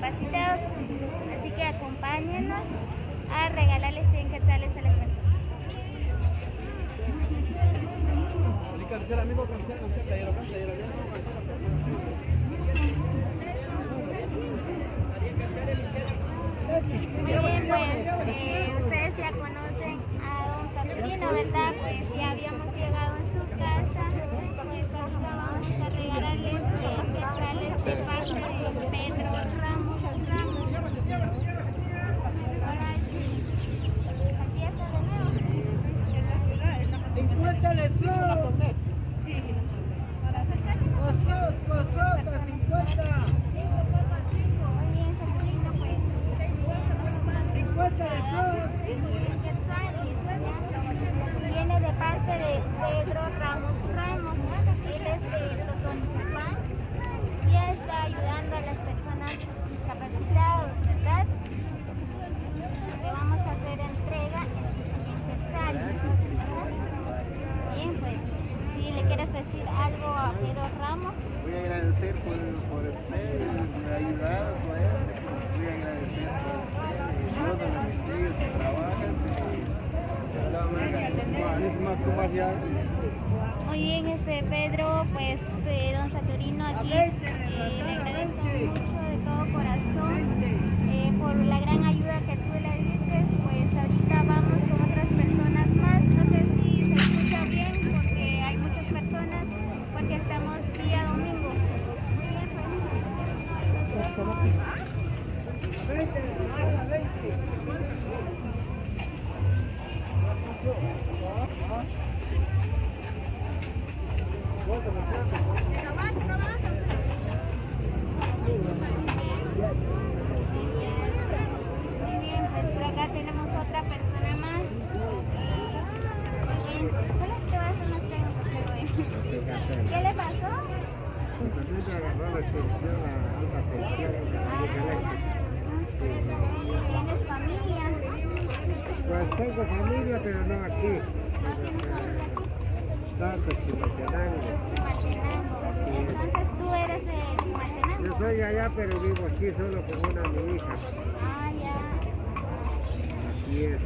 discapacitados. Así que acompáñenos a regalarles 100 quetzales a las personas. Muy bien, pues ustedes ya conocen a don Saturino, ¿verdad? Pues ya habíamos llegado en su casa, pues ahorita vamos a regalarles 100 quetzales de parte de Pedro Ramos. Ahora sí, empieza de nuevo. 50 lecciones. Sí. Cosota, 50. Muy bien, Saturino, pues. 50 lecciones. Viene de parte de Pedro Ramos. Él es de Totonipapán y está ayudando a las personas discapacitadas, ¿verdad? Le vamos a hacer entrega en quetzales. Bien, pues, si le quieres decir algo a Pedro Ramos. Voy a agradecer por usted, me ha ayudado con él. Voy a agradecer por usted, todos los ministerios que trabajan. Muy bien, Pedro, pues don Saturino aquí le agradezco mucho de todo corazón por la gran ayuda que tú le diste. Pues ahorita vamos con otras personas más, no sé si se escucha bien porque hay muchas personas, porque estamos día domingo. Muy bien, Muy bien, pues por acá tenemos otra persona más. Muy bien, solo te voy a hacer unas preguntas. ¿Qué le pasó? ¿Y tienes familia? Pues tengo familia, pero no aquí. Tanto Chimaltenango. Entonces tú eres de Yo Chimaltenango. soy allá, pero vivo aquí solo con una mi hija. Ah, ya. Así es.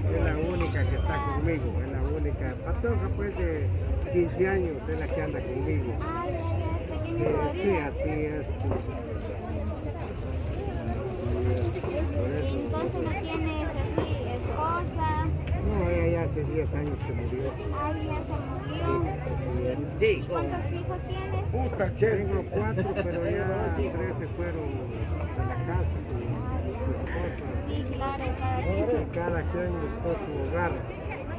Es la única que está conmigo, es la única. Patoja pues de 15 años es la que anda conmigo. Ah, ya, ya, es pequeño Sí, todavía. así es. Por Y eso. entonces no tienes así esposa. No, ella ya hace 10 años que murió. Ay, ya se murió. Así es. ¿Y cuántos hijos tienes? Tengo 4, pero ya 3 se fueron de la casa con su esposa. Sí, claro, cada quien. Cada quien buscó su hogar,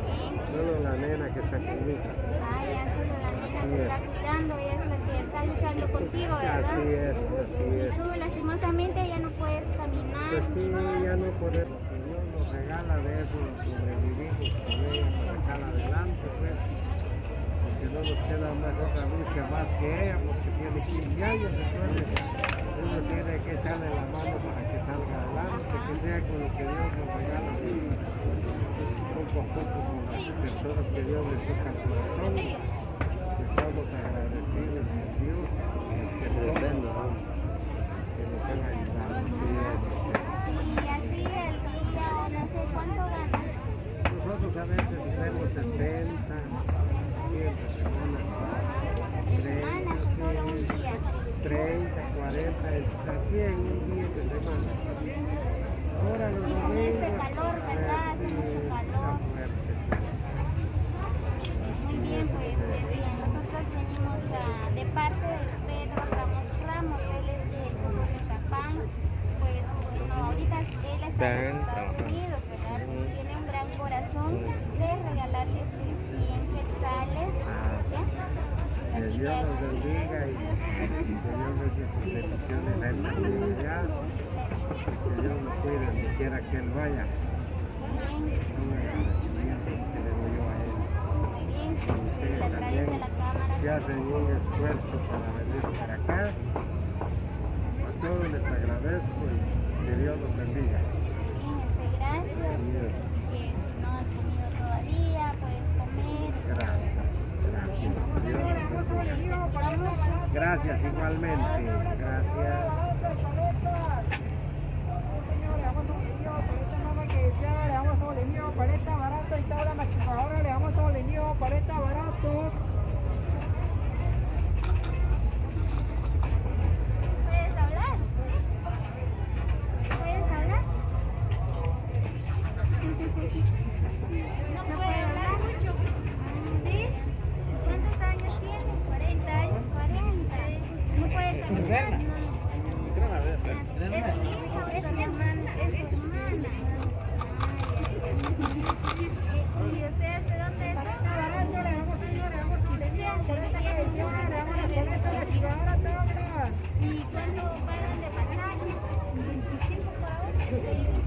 Sí. solo la nena que está conmigo. Ah, ya solo la nena te está cuidando y es la que está luchando contigo, ¿verdad? Así es, así Y es. tú lastimosamente ya no puedes caminar. Pues sí, ni nada. ya no podemos, Dios nos regala de eso, sobrevivimos con ella, sacar adelante, pues, porque no nos queda más otra lucha más que ella, porque tiene 15 años, entonces uno tiene que echarle la mano para que salga adelante, que sea con lo que Dios nos regala, y poco a poco con las personas que Dios les toca el corazón, estamos agradecidos con Dios, que nos han ayudado. Y así el día, no sé cuánto ganas. Nosotros a veces hacemos 60, 100 semanas, La semana, solo un día. 30, 40, hasta 100 un día de semana. Ahora los Y con este domingos, calor, ¿verdad? Hace sí, mucho está calor. fuerte. Muy bien, pues decía, nosotros venimos de parte de Pedro Ramos, él es de Totonipapán, pues bueno, ahorita él está en Estados Unidos, ¿verdad? Tiene un gran corazón de regalarles 100 quetzales, ¿ya? Que Así Dios nos que, bendiga y que Dios nos dé sus bendiciones a él también allá. Que Dios lo cuide donde quiera que él vaya. bien, Un agradecimiento que le doy yo a él. muy bien, Ustedes le traes a la cámara. que hacen un esfuerzo para venir para acá. A todos les agradezco y que Dios los bendiga. Bien, gracias. Así es. Que no has comido todavía, puedes comer. Gracias. Bien, Gracias. Dios los bendiga. se cuida mucho. Gracias igualmente. Gracias. Venimos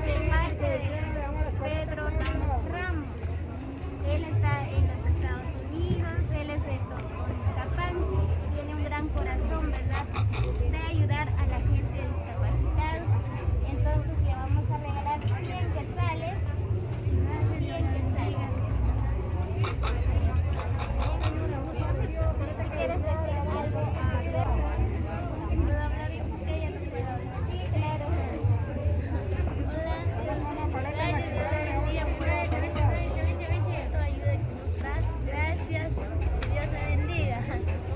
de parte de Pedro Ramos. Él está en los Estados Unidos, él es de Totonicapán, tiene un gran corazón, ¿verdad? De ayudar a la gente discapacitada. Entonces le vamos a regalar 100 quetzales. 100 quetzales. Si quieres decir algo a Berta. ¿Puedo hablar bien porque ella no puede hablar? Sí, claro. Gracias, Dios te bendiga.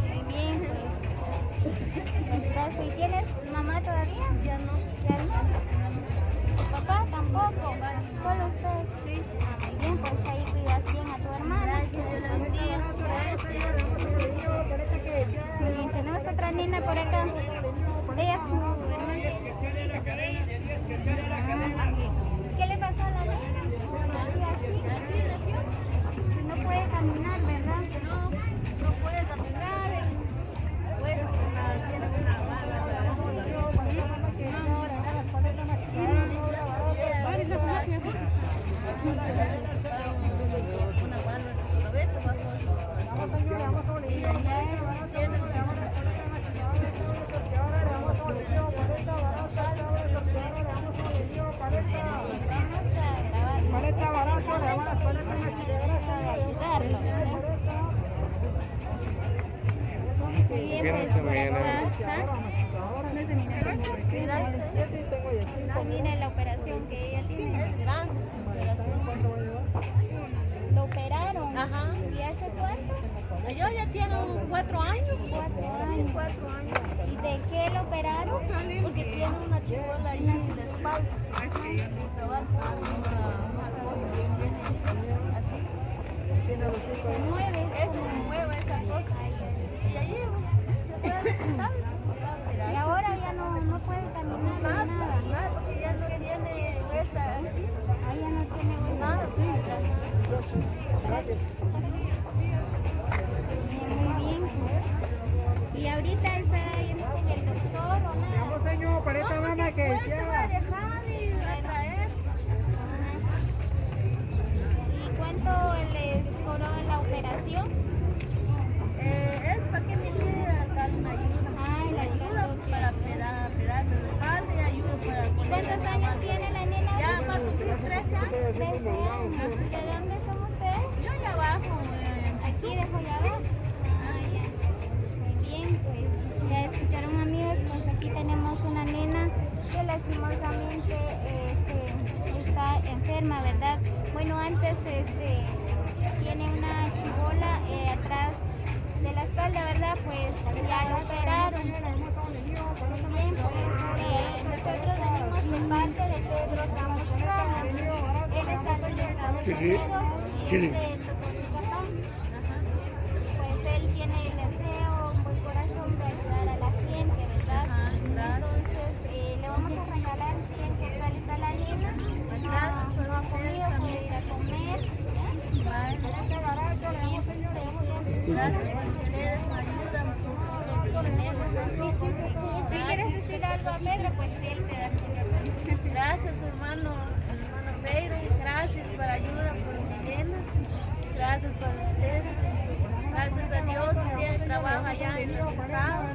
Muy bien, pues. Gracias. ¿Y tienes mamá todavía? Ya no. ¿Ya no? ¿Papá tampoco? ¿Solo usted? Sí. Ah, muy bien, pues ahí cuidas bien a tu hermana. Gracias, Dios la bendiga. Gracias. Muy bien, tenemos otra nena por acá. Ella es tu hermana. ¿Qué le pasó a la nena? Así nació. No puede caminar, ¿verdad? No puede caminar. Puede caminar. Tiene una bala. Ayudarlo. Muy bien, pues, por acá. Mira la operación que ella tiene. Es grande. Lo operaron. Ajá. ¿Y hace cuánto? Yo ya tengo 4 años. 4 años. 4 años. ¿Y de qué lo operaron? Porque tiene una chibola ahí en la espalda. Y te va a dar una cosa que viene así. Se mueve. Eso se mueve, esa cosa. Y allí se puede sentar. Y ahora ya no puede caminar Nada, ni nada. nada, porque ya no tiene esa aquí. Ahí ya no tiene hueso. Nada, sí. Muy bien. ¿Y ahorita está yendo con el doctor o nada? señor, para esta mamá que Después te va a dejar y a traer. ¿Y cuánto les cobró la operación? Es para que mi vida calma ayuda. Ay, la Ayuda para pedarme la espalda y ayuda para ¿Y poner cuántos la años mano. tiene la nena? Ya va a cumplir 13 años. 13 años. ¿De dónde son ustedes? Yo ya abajo. Aquí de Joyabá. Ah, ya. Muy bien, pues ya escucharon amigos, pues aquí tenemos una nena que lastimosamente está enferma, ¿verdad? Bueno, antes tiene una chibola atrás de la espalda, ¿verdad? Pues ya lo operaron. Muy bien, pues nosotros venimos de parte de Pedro Ramos. Él está en los Estados Unidos y es de Totonicapán. Pues él tiene el deseo, un buen corazón de ayudar a la gente, ¿verdad? Entonces le vamos a regalar 100 quetzales a la nena. No ha comido, puede ir a comer. Si quieres decir algo a Pedro, pues él te da 100 quetzales. Gracias, hermano Pedro. Gracias por la ayuda, por mi nena. Gracias por ustedes. Gracias a Dios, tiene trabajo allá en los estados.